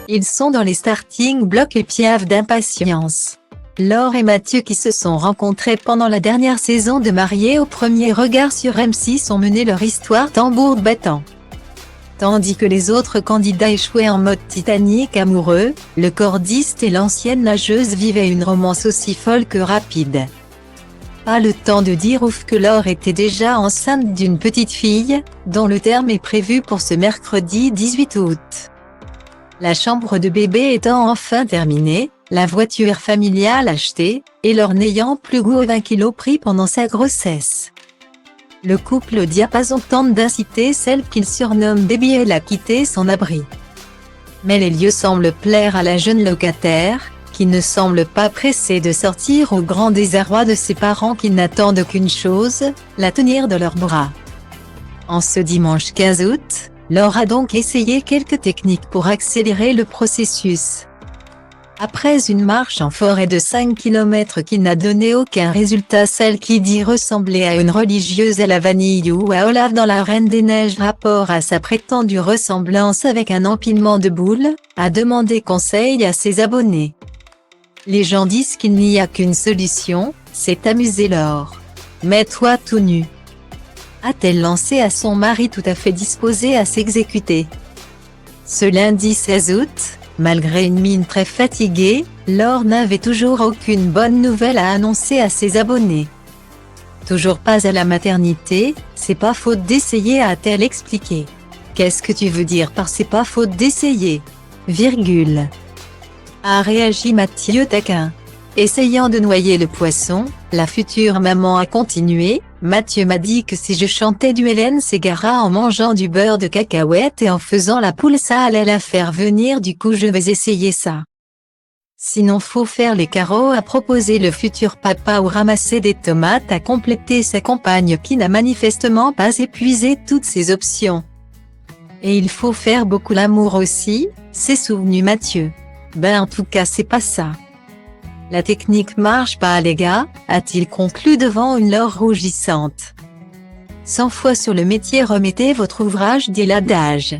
Ils sont dans les starting blocks et piaffent d'impatience. Laure et Mathieu, qui se sont rencontrés pendant la dernière saison de Mariés au premier regard sur M6, ont mené leur histoire tambour battant. Tandis que les autres candidats échouaient en mode Titanic amoureux, le cordiste et l'ancienne nageuse vivaient une romance aussi folle que rapide. Pas le temps de dire ouf que Laure était déjà enceinte d'une petite fille, dont le terme est prévu pour ce mercredi 18 août. La chambre de bébé étant enfin terminée, la voiture familiale achetée, et Laure n'ayant plus goût aux 20 kilos pris pendant sa grossesse. Le couple au diapason tente d'inciter celle qu'il surnomme Baby L à quitter son abri. Mais les lieux semblent plaire à la jeune locataire, qui ne semble pas pressée de sortir au grand désarroi de ses parents qui n'attendent qu'une chose, la tenir de leurs bras. En ce dimanche 15 août, Laure a donc essayé quelques techniques pour accélérer le processus. Après une marche en forêt de 5 km qui n'a donné aucun résultat, celle qui dit ressembler à une religieuse à la vanille ou à Olaf dans La Reine des Neiges rapport à sa prétendue ressemblance avec un empilement de boules, a demandé conseil à ses abonnés. Les gens disent qu'il n'y a qu'une solution, c'est amuser Laure. Mets-toi tout nu, a-t-elle lancé à son mari tout à fait disposé à s'exécuter. Ce lundi 16 août, malgré une mine très fatiguée, Laure n'avait toujours aucune bonne nouvelle à annoncer à ses abonnés. Toujours pas à la maternité, c'est pas faute d'essayer, a-t-elle expliqué. Qu'est-ce que tu veux dire par c'est pas faute d'essayer ? A réagi Mathieu taquin. Essayant de noyer le poisson, la future maman a continué. Mathieu m'a dit que si je chantais du Hélène Ségara en mangeant du beurre de cacahuète et en faisant la poule, ça allait la faire venir, du coup je vais essayer ça. Sinon faut faire les carreaux, a proposé le futur papa, ou ramasser des tomates, a complété sa compagne qui n'a manifestement pas épuisé toutes ses options. Et il faut faire beaucoup l'amour aussi, s'est souvenu Mathieu. Ben en tout cas c'est pas ça. La technique marche pas les gars, a-t-il conclu devant une Laure rougissante. 100 fois sur le métier, remettez votre ouvrage, dit l'adage.